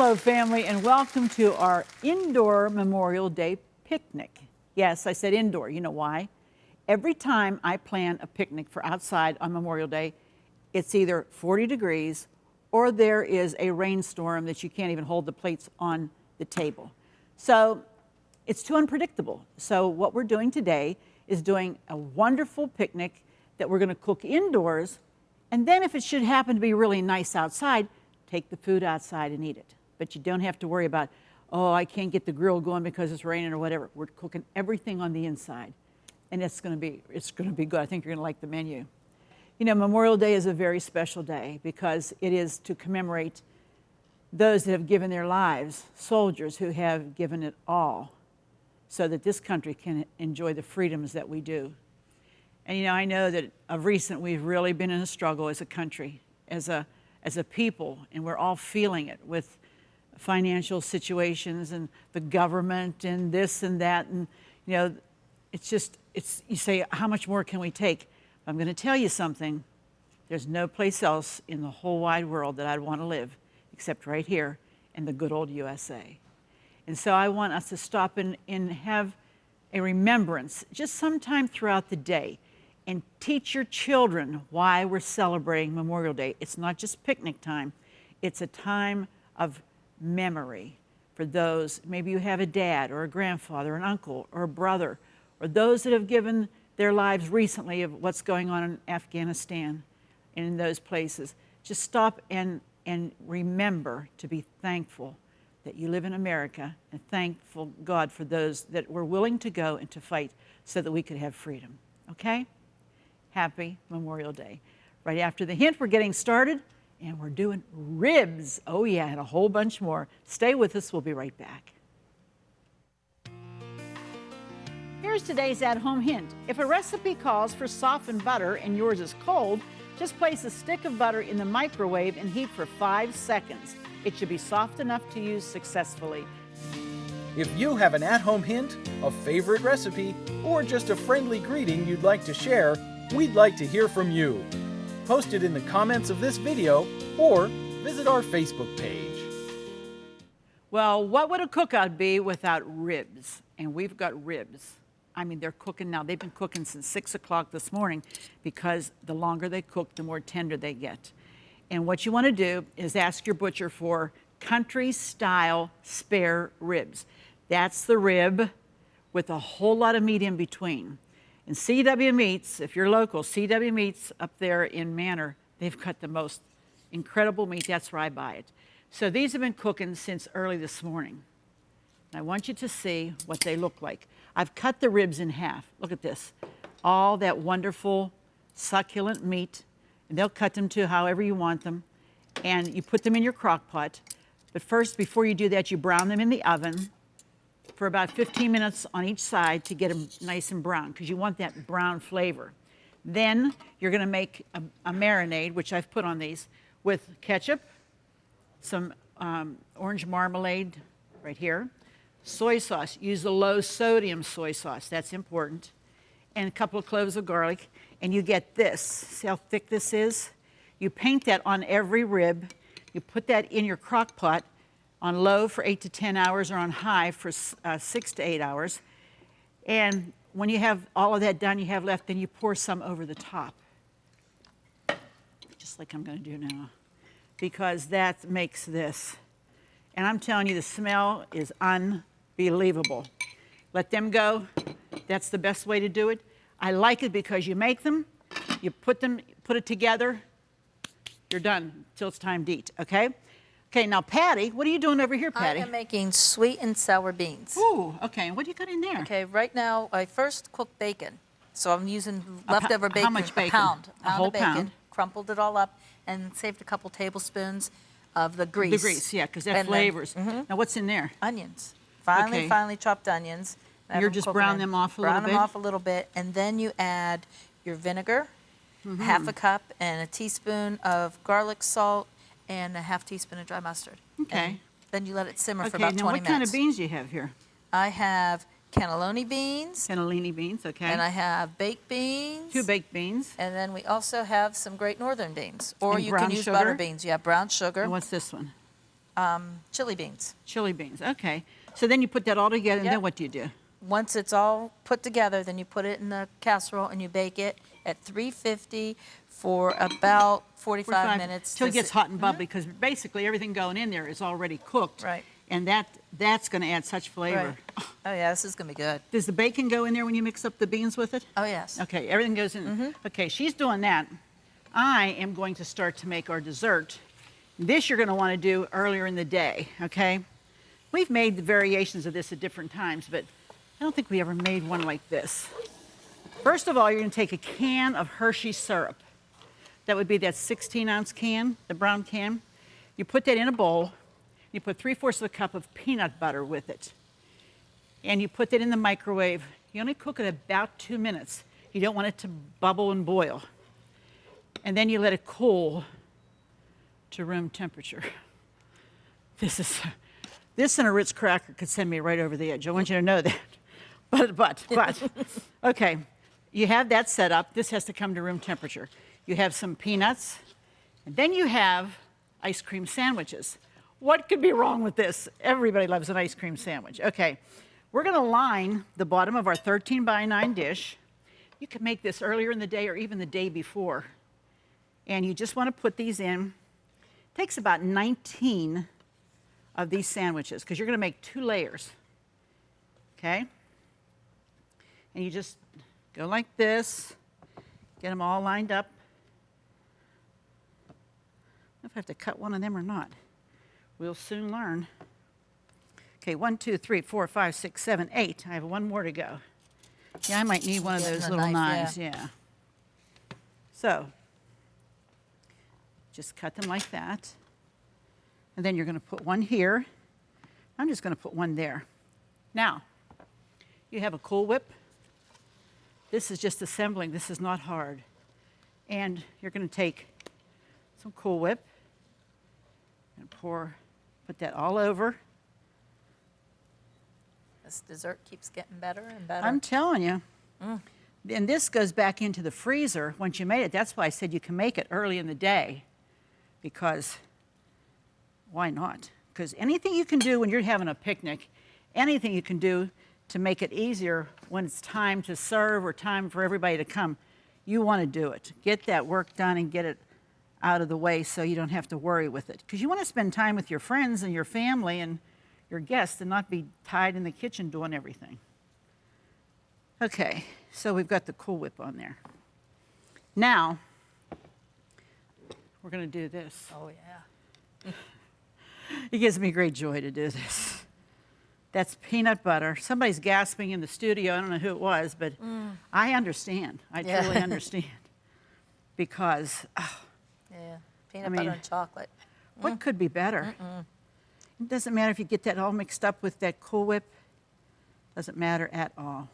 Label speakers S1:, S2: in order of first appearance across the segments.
S1: Hello, family, and welcome to our indoor Memorial Day picnic. Yes, I said indoor. You know why? Every time I plan a picnic for outside on Memorial Day, it's either 40 degrees or there is a rainstorm that you can't even hold the plates on the table. So it's too unpredictable. So what we're doing today is doing a wonderful picnic that we're going to cook indoors, and then if it should happen to be really nice outside, take the food outside and eat it. But you don't have to worry about, oh, I can't get the grill going because it's raining or whatever. We're cooking everything on the inside, and it's going to be good. I think you're going to like the menu. You know, Memorial Day is a very special day because it is to commemorate those that have given their lives, soldiers who have given it all so that this country can enjoy the freedoms that we do. And you know, I know that of recent we've really been in a struggle as a country, as a people, and we're all feeling it with financial situations and the government and this and that. And, you know, you say, how much more can we take? I'm going to tell you something. There's no place else in the whole wide world that I'd want to live except right here in the good old USA. And so I want us to stop and have a remembrance just sometime throughout the day and teach your children why we're celebrating Memorial Day. It's not just picnic time. It's a time of memory for those, maybe you have a dad or a grandfather, an uncle or a brother, or those that have given their lives recently of what's going on in Afghanistan and in those places. Just stop and remember to be thankful that you live in America and thankful God for those that were willing to go and to fight so that we could have freedom, okay? Happy Memorial Day. Right after the hint, we're getting started, and we're doing ribs. Oh yeah, and a whole bunch more. Stay with us, we'll be right back. Here's today's at-home hint. If a recipe calls for softened butter and yours is cold, just place a stick of butter in the microwave and heat for 5 seconds. It should be soft enough to use successfully.
S2: If you have an at-home hint, a favorite recipe, or just a friendly greeting you'd like to share, we'd like to hear from you. Post it in the comments of this video or visit our Facebook page.
S1: Well, what would a cookout be without ribs? And we've got ribs. I mean, they're cooking now. They've been cooking since 6 o'clock this morning because the longer they cook, the more tender they get. And what you want to do is ask your butcher for country-style spare ribs. That's the rib with a whole lot of meat in between. And CW Meats, if you're local, CW Meats up there in Manor, they've cut the most incredible meat. That's where I buy it. So these have been cooking since early this morning. I want you to see what they look like. I've cut the ribs in half. Look at this. All that wonderful, succulent meat. And they'll cut them to however you want them. And you put them in your crock pot. But first, before you do that, you brown them in the oven for about 15 minutes on each side to get them nice and brown, because you want that brown flavor. Then you're going to make a marinade, which I've put on these, with ketchup, some orange marmalade right here, soy sauce. Use the low sodium soy sauce. That's important. And a couple of cloves of garlic. And you get this. See how thick this is? You paint that on every rib. You put that in your crock pot on low for 8 to 10 hours or on high for 6 to 8 hours. And when you have all of that done, you have left, then you pour some over the top. Just like I'm going to do now. Because that makes this. And I'm telling you, the smell is unbelievable. Let them go. That's the best way to do it. I like it because you make them, you put it together, you're done till it's time to eat, okay? Okay, now Patty, what are you doing over here, Patty?
S3: I am making sweet and sour beans.
S1: Ooh, okay, what do you got in there?
S3: Okay, right now I first cooked bacon. So I'm using leftover bacon.
S1: How much bacon?
S3: A pound.
S1: A whole
S3: of bacon.
S1: pound.
S3: Crumpled it all up and saved a couple tablespoons of the grease.
S1: The grease, yeah, because that flavors. Now what's in there?
S3: Onions. Finely chopped onions.
S1: You're just brown them off a little bit?
S3: Brown them off a little bit, and then you add your vinegar, half a cup, and a teaspoon of garlic salt, and a half teaspoon of dry mustard.
S1: Okay.
S3: And then you let it simmer for
S1: Okay,
S3: about 20
S1: now what
S3: minutes.
S1: kind of beans do you have here?
S3: I have cannelloni beans,
S1: Cannellini beans, okay.
S3: and I have baked beans.
S1: 2 baked beans.
S3: And then we also have some Great Northern beans. Or
S1: And
S3: you
S1: brown
S3: can use
S1: sugar?
S3: butter beans. You have brown sugar.
S1: And what's this one?
S3: chili beans.
S1: Chili beans, okay. So then you put that all together, and
S3: Yep.
S1: then what do you do?
S3: Once it's all put together, then you put it in the casserole and you bake it at 350 for about 45 minutes.
S1: Till it gets hot and
S3: Mm-hmm.
S1: bubbly, because basically everything going in there is already cooked.
S3: Right.
S1: And that's going to add such flavor.
S3: Right. Oh, yeah, this is going to be good.
S1: Does the bacon go in there when you mix up the beans with it?
S3: Oh, yes.
S1: Okay, everything goes in.
S3: Mm-hmm.
S1: Okay, she's doing that. I am going to start to make our dessert. This you're going to want to do earlier in the day, okay? We've made the variations of this at different times, but I don't think we ever made one like this. First of all, you're going to take a can of Hershey syrup. That would be that 16-ounce can, the brown can. You put that in a bowl. You put 3/4 of a cup of peanut butter with it. And you put that in the microwave. You only cook it about 2 minutes. You don't want it to bubble and boil. And then you let it cool to room temperature. This and a Ritz cracker could send me right over the edge. I want you to know that. But, okay, you have that set up. This has to come to room temperature. You have some peanuts, and then you have ice cream sandwiches. What could be wrong with this? Everybody loves an ice cream sandwich. Okay, we're gonna line the bottom of our 13 by 9 dish. You can make this earlier in the day or even the day before. And you just wanna put these in. It takes about 19 of these sandwiches, because you're gonna make 2 layers, okay? And you just go like this, get them all lined up. I don't know if I have to cut one of them or not. We'll soon learn. Okay, 1, 2, 3, 4, 5, 6, 7, 8. I have one more to go. Yeah, I might need one of
S3: Getting
S1: those
S3: the
S1: little
S3: knife,
S1: knives, yeah. So, just cut them like that. And then you're going to put one here. I'm just going to put one there. Now, you have a Cool Whip. This is just assembling. This is not hard. And you're going to take some Cool Whip and put that all over.
S3: This dessert keeps getting better and better.
S1: I'm telling you. And this goes back into the freezer once you made it. That's why I said you can make it early in the day, because why not? Because anything you can do when you're having a picnic, anything you can do to make it easier when it's time to serve or time for everybody to come, you want to do it. Get that work done and get it out of the way so you don't have to worry with it. Because you want to spend time with your friends and your family and your guests and not be tied in the kitchen doing everything. Okay, so we've got the Cool Whip on there. Now, we're going to do this.
S3: Oh, yeah.
S1: It gives me great joy to do this. That's peanut butter. Somebody's gasping in the studio. I don't know who it was, but I understand. I
S3: Yeah.
S1: truly understand. Because
S3: Yeah. Peanut butter and chocolate.
S1: what could be better? It doesn't matter if you get that all mixed up with that Cool Whip. Doesn't matter at all.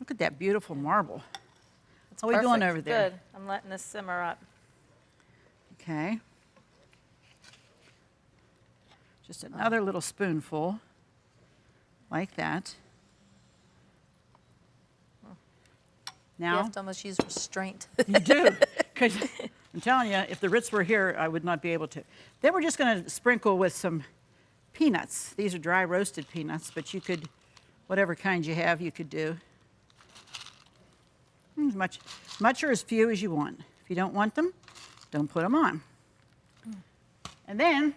S1: Look at that beautiful marble.
S3: It's
S1: How are we doing
S3: perfect.
S1: over there?
S3: Good. I'm letting this simmer up.
S1: Okay. Just another little spoonful, like that.
S3: You
S1: Now,
S3: have to almost use restraint.
S1: you do, because I'm telling you, if the Ritz were here, I would not be able to. Then we're just going to sprinkle with some peanuts. These are dry roasted peanuts, but you could, whatever kind you have, you could do. As much or as few as you want. If you don't want them, don't put them on. And then,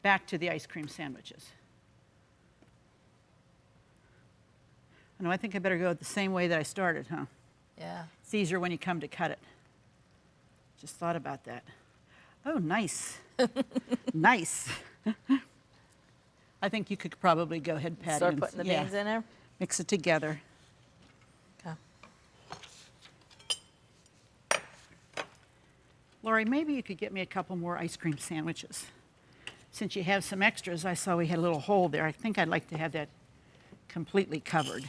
S1: back to the ice cream sandwiches. I know, I think I better go the same way that I started, huh?
S3: Yeah.
S1: It's easier when you come to cut it. Just thought about that. Oh, nice. Nice. I think you could probably go ahead, Patty.
S3: Start
S1: and-
S3: putting the
S1: yeah,
S3: beans in there.
S1: mix it together.
S3: Okay.
S1: Lori, maybe you could get me a couple more ice cream sandwiches. Since you have some extras, I saw we had a little hole there. I think I'd like to have that completely covered.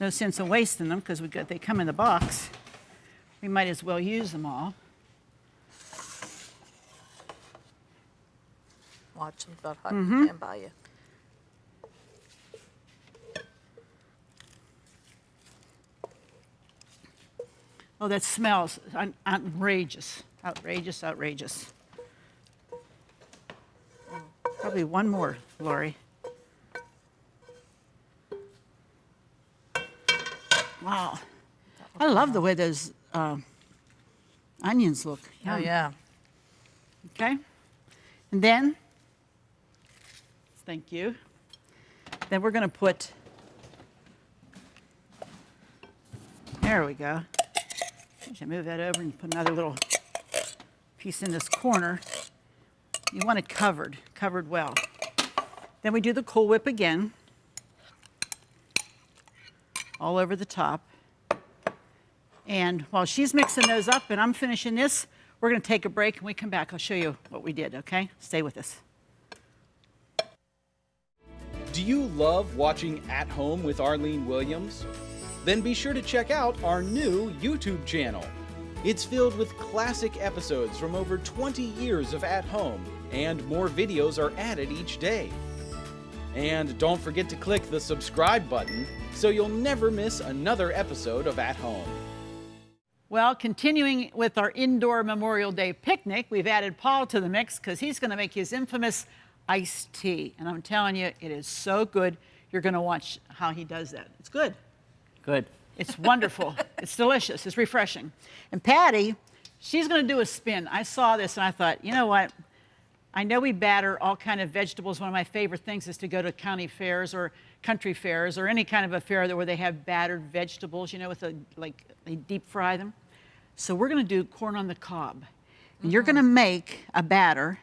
S1: No sense in wasting them because they come in the box. We might as well use them all.
S3: Watch them about hot stand by you.
S1: Oh, that smells outrageous. Outrageous, outrageous. Probably one more, Lori. Wow. I love the way those onions look.
S3: Oh, yeah.
S1: Okay. And then, thank you. Then we're going to put, there we go. I should move that over and put another little piece in this corner. You want it covered well. Then we do the Cool Whip again, all over the top. And while she's mixing those up and I'm finishing this, we're going to take a break. When we come back, I'll show you what we did, okay? Stay with us.
S2: Do you love watching At Home with Arlene Williams? Then be sure to check out our new YouTube channel. It's filled with classic episodes from over 20 years of At Home, and more videos are added each day. And don't forget to click the subscribe button so you'll never miss another episode of At Home.
S1: Well, continuing with our indoor Memorial Day picnic, we've added Paul to the mix because he's going to make his infamous iced tea. And I'm telling you, it is so good. You're going to watch how he does that. It's good.
S4: Good.
S1: It's wonderful. It's delicious. It's refreshing. And Patti, she's going to do a spin. I saw this and I thought, you know what? I know we batter all kind of vegetables. One of my favorite things is to go to county fairs or country fairs or any kind of a fair where they have battered vegetables, you know, with they deep fry them. So we're going to do corn on the cob. And you're going to make a batter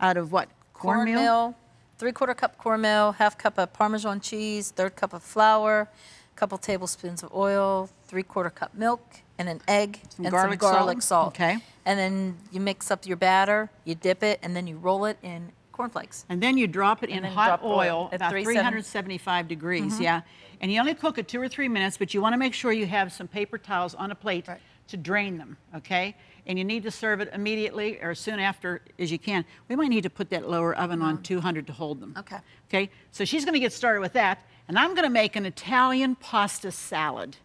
S1: out of what? Cornmeal?
S3: 3/4 cup cornmeal, 1/2 cup of Parmesan cheese, 1/3 cup of flour, a couple tablespoons of oil, 3/4 cup milk, and an egg,
S1: Some
S3: and
S1: garlic
S3: some garlic salt.
S1: Okay.
S3: And then you mix up your batter, you dip it, and then you roll it in cornflakes.
S1: And then you drop it in
S3: then
S1: hot
S3: drop oil
S1: oil,
S3: at
S1: about 375 degrees, yeah. And you only cook it 2 or 3 minutes, but you want to make sure you have some paper towels on a plate to drain them, okay? And you need to serve it immediately or as soon after as you can. We might need to put that lower oven on 200 to hold them.
S3: Okay.
S1: Okay, so she's going to get started with that. And I'm going to make an Italian pasta salad,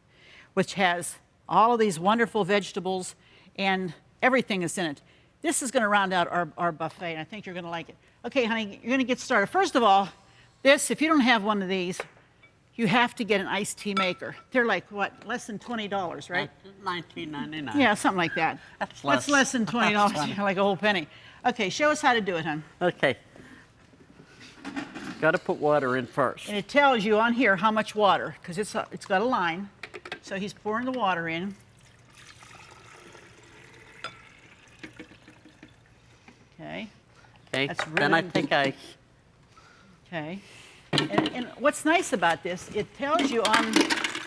S1: which has all of these wonderful vegetables and everything is in it. This is going to round out our buffet, and I think you're going to like it. Okay, honey, you're going to get started. First of all, if you don't have one of these, you have to get an iced tea maker. They're like, what, less than $20, right?
S4: $19.99.
S1: Yeah, something like that.
S4: That's
S1: less than $20, like a whole penny. Okay, show us how to do it, hon.
S4: Okay. Got to put water in first.
S1: And it tells you on here how much water, because it's got a line. So he's pouring the water in. Okay.
S4: Okay.
S1: That's
S4: Then I
S1: really
S4: take ice.
S1: Okay. And what's nice about this, it tells you on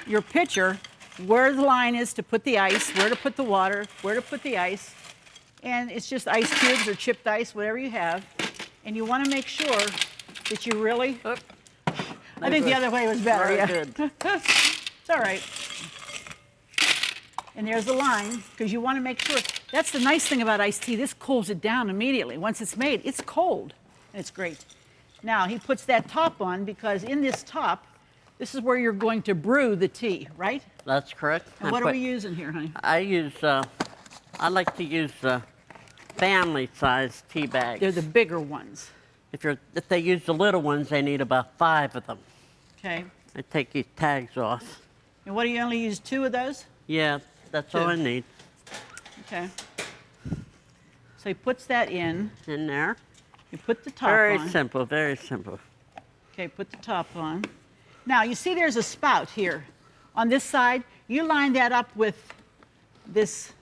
S1: your pitcher where the line is to put the ice, where to put the water, where to put the ice. And it's just ice cubes or chipped ice, whatever you have. And you want to make sure that you really... I think the other way was better.
S4: Very
S1: Yeah.
S4: good.
S1: It's all right. And there's the line, because you want to make sure. That's the nice thing about iced tea. This cools it down immediately. Once it's made, it's cold, and it's great. Now, he puts that top on, because in this top, this is where you're going to brew the tea, right?
S4: That's correct.
S1: And what are we using here, honey?
S4: I like to use family-sized tea bags.
S1: They're the bigger ones.
S4: If they use the little ones, they need about 5 of them.
S1: Okay.
S4: I take these tags off.
S1: And what do you only use 2 of those?
S4: Yeah, that's all I need.
S1: Okay. So he puts that in.
S4: In there.
S1: You put the top on.
S4: Very simple, very simple.
S1: Okay, put the top on. Now, you see there's a spout here. On this side, you line that up with this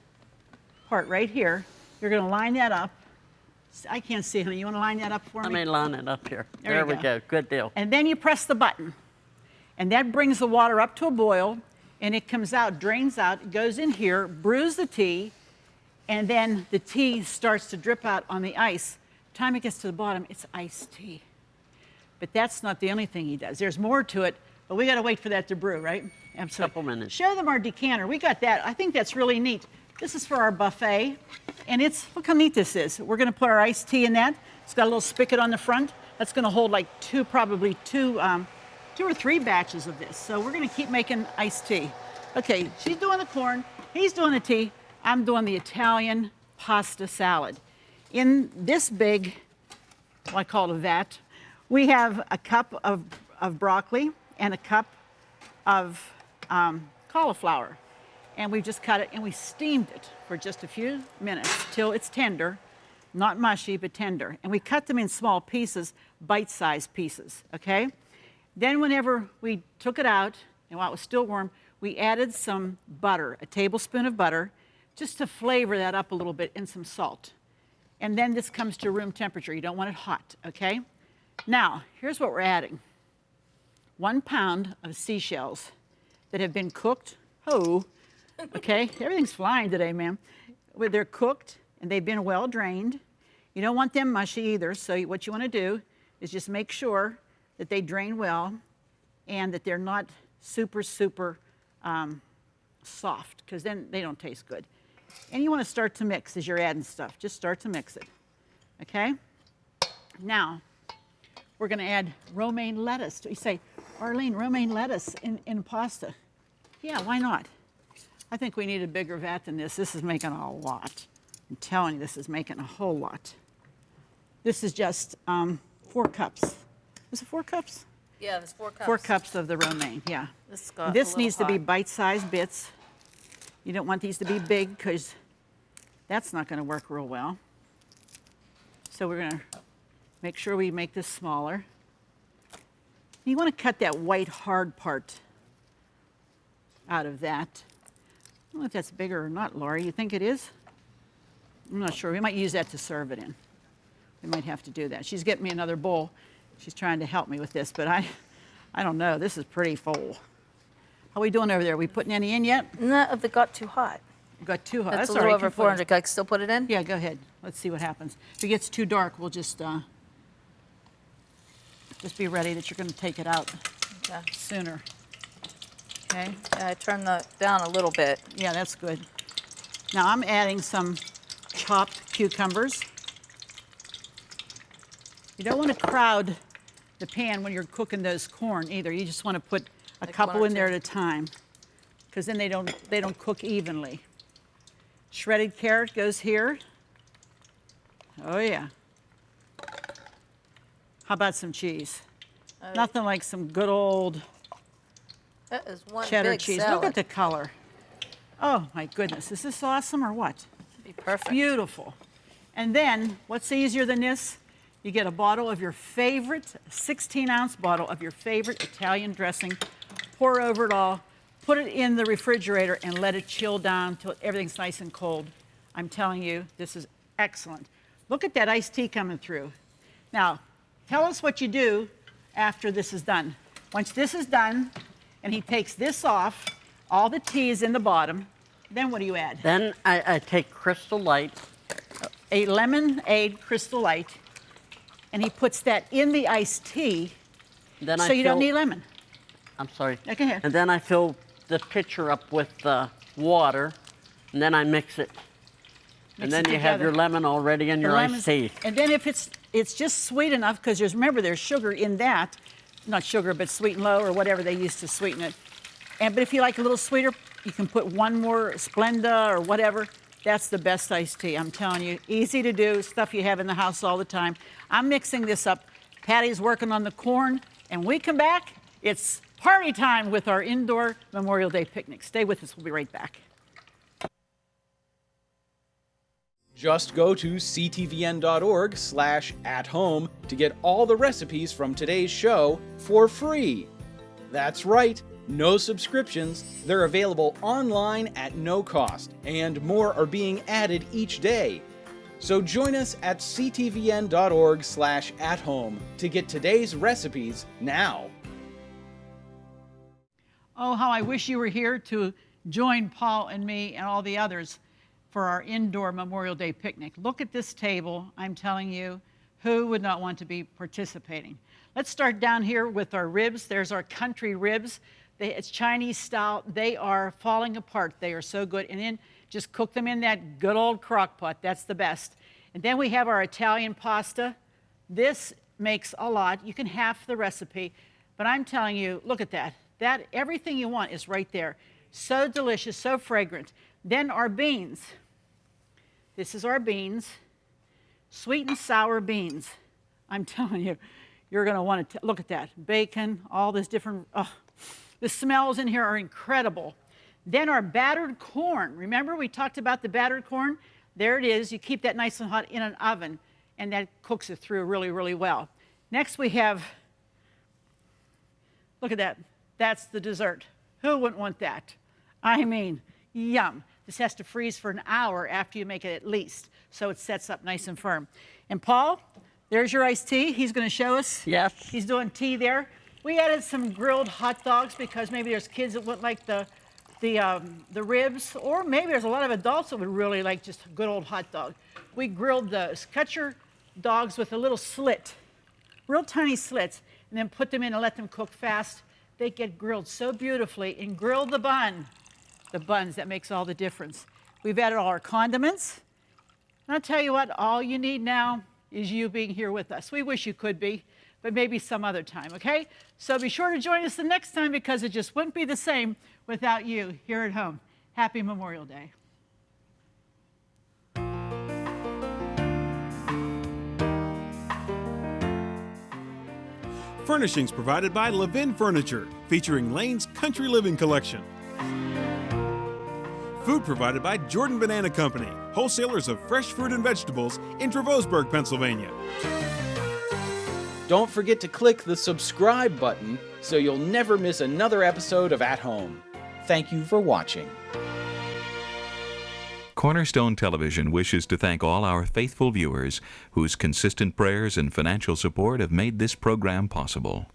S1: part right here. You're going to line that up. I can't see, honey. You want to line that up for
S4: Let
S1: me?
S4: me line it up here.
S1: There
S4: we
S1: you
S4: go. Good deal.
S1: And then you press the button. And that brings the water up to a boil. And it comes out, drains out, it goes in here, brews the tea. And then the tea starts to drip out on the ice. By the time it gets to the bottom, it's iced tea. But that's not the only thing he does. There's more to it, but we got to wait for that to brew, right? Absolutely.
S4: Couple minutes.
S1: Show them our decanter. We got that. I think that's really neat. This is for our buffet, and look how neat this is. We're going to put our iced tea in that. It's got a little spigot on the front. That's going to hold like probably two or three batches of this. So we're going to keep making iced tea. Okay, she's doing the corn, he's doing the tea, I'm doing the Italian pasta salad. In this big, what I call it a vat, we have a cup of broccoli and a cup of cauliflower. And we just cut it and we steamed it for just a few minutes till it's tender, not mushy, but tender. And we cut them in small pieces, bite-sized pieces, okay? Then whenever we took it out, and while it was still warm, we added some butter, a tablespoon of butter, just to flavor that up a little bit, and some salt. And then this comes to room temperature. You don't want it hot, okay? Now, here's what we're adding. 1 pound of seashells that have been cooked. Oh, okay, everything's flying today, ma'am. Well, they're cooked and they've been well drained. You don't want them mushy either, so what you want to do is just make sure that they drain well and that they're not super soft, because then they don't taste good. And you want to start to mix as you're adding stuff. Just start to mix it, okay? Now, we're going to add romaine lettuce. You say, Arlene, romaine lettuce in pasta. Yeah, why not? I think we need a bigger vat than this. This is making a lot. I'm telling you, this is making a whole lot. This is just 4 cups. Is it 4 cups?
S3: Yeah, there's 4 cups.
S1: 4 cups of the romaine, yeah.
S3: This
S1: Needs to be bite-sized bits. You don't want these to be big because that's not going to work real well. So we're going to make sure we make this smaller. You want to cut that white hard part out of that. I don't know if that's bigger or not, Laurie. You think it is? I'm not sure. We might use that to serve it in. We might have to do that. She's getting me another bowl. She's trying to help me with this, but I don't know. This is pretty full. How are we doing over there? Are we putting any in yet?
S3: No, if it got too hot.
S1: Got too hot.
S3: That's a
S1: all
S3: little
S1: right.
S3: over 400. Can I still put it in?
S1: Yeah, go ahead. Let's see what happens. If it gets too dark, we'll just be ready that you're going to take it out sooner. Okay?
S3: Yeah, I turned that down a little bit.
S1: Yeah, that's good. Now I'm adding some chopped cucumbers. You don't want to crowd the pan when you're cooking those corn either. You just want to put a couple in there at a time, because then they don't cook evenly. Shredded carrot goes here. Oh yeah. How about some cheese? Nothing like some good old
S3: That is one
S1: cheddar
S3: big
S1: cheese.
S3: salad.
S1: Look at the color. Oh my goodness, is this awesome or what?
S3: Be perfect.
S1: Beautiful. And then, what's easier than this? You get a bottle of your favorite, 16-ounce bottle of your favorite Italian dressing, pour over it all, put it in the refrigerator, and let it chill down till everything's nice and cold. I'm telling you, this is excellent. Look at that iced tea coming through. Now, tell us what you do after this is done. Once this is done, and he takes this off, all the tea is in the bottom, then what do you add?
S4: Then I take Crystal Light.
S1: A lemonade Crystal Light, and he puts that in the iced tea,
S4: Then
S1: so you don't need lemon.
S4: I'm sorry.
S1: Okay, here.
S4: And then I fill the pitcher up with water, and then I mix it. And
S1: Mix
S4: then
S1: it
S4: you have
S1: together.
S4: your lemon already in
S1: The
S4: your
S1: lemons-
S4: iced tea.
S1: And then if it's just sweet enough, because remember there's sugar in that, not sugar, but sweet and low or whatever they use to sweeten it. But if you like a little sweeter, you can put one more Splenda or whatever. That's the best iced tea, I'm telling you. Easy to do, stuff you have in the house all the time. I'm mixing this up. Patty's working on the corn, and when we come back, it's party time with our indoor Memorial Day picnic. Stay with us, we'll be right back.
S2: Just go to ctvn.org/at-home to get all the recipes from today's show for free. That's right, no subscriptions. They're available online at no cost, and more are being added each day. So join us at ctvn.org/at-home to get today's recipes now.
S1: Oh, how I wish you were here to join Paul and me and all the others for our indoor Memorial Day picnic. Look at this table. I'm telling you, who would not want to be participating? Let's start down here with our ribs. There's our country ribs. It's Chinese style. They are falling apart. They are so good. And then just cook them in that good old crock pot. That's the best. And then we have our Italian pasta. This makes a lot. You can half the recipe. But I'm telling you, look at that. Everything you want is right there. So delicious, so fragrant. Then our beans. This is our beans, sweet and sour beans. I'm telling you, you're going to want to look at that. Bacon, all this different, the smells in here are incredible. Then our battered corn. Remember we talked about the battered corn? There it is. You keep that nice and hot in an oven, and that cooks it through really, really well. Next we have, look at that. That's the dessert. Who wouldn't want that? I mean, yum. This has to freeze for an hour after you make it at least, so it sets up nice and firm. And Paul, there's your iced tea. He's going to show us.
S4: Yes.
S1: He's doing tea there. We added some grilled hot dogs because maybe there's kids that would like the ribs, or maybe there's a lot of adults that would really like just a good old hot dog. We grilled those. Cut your dogs with a little slit, real tiny slits, and then put them in and let them cook fast. They get grilled so beautifully. And grill the bun. The buns, that makes all the difference. We've added all our condiments. And I'll tell you what, all you need now is you being here with us. We wish you could be, but maybe some other time, okay? So be sure to join us the next time because it just wouldn't be the same without you here at home. Happy Memorial Day.
S5: Furnishings provided by Levin Furniture, featuring Lane's Country Living Collection. Food provided by Jordan Banana Company, wholesalers of fresh fruit and vegetables in Trevosburg, Pennsylvania.
S2: Don't forget to click the subscribe button so you'll never miss another episode of At Home. Thank you for watching.
S6: Cornerstone Television wishes to thank all our faithful viewers whose consistent prayers and financial support have made this program possible.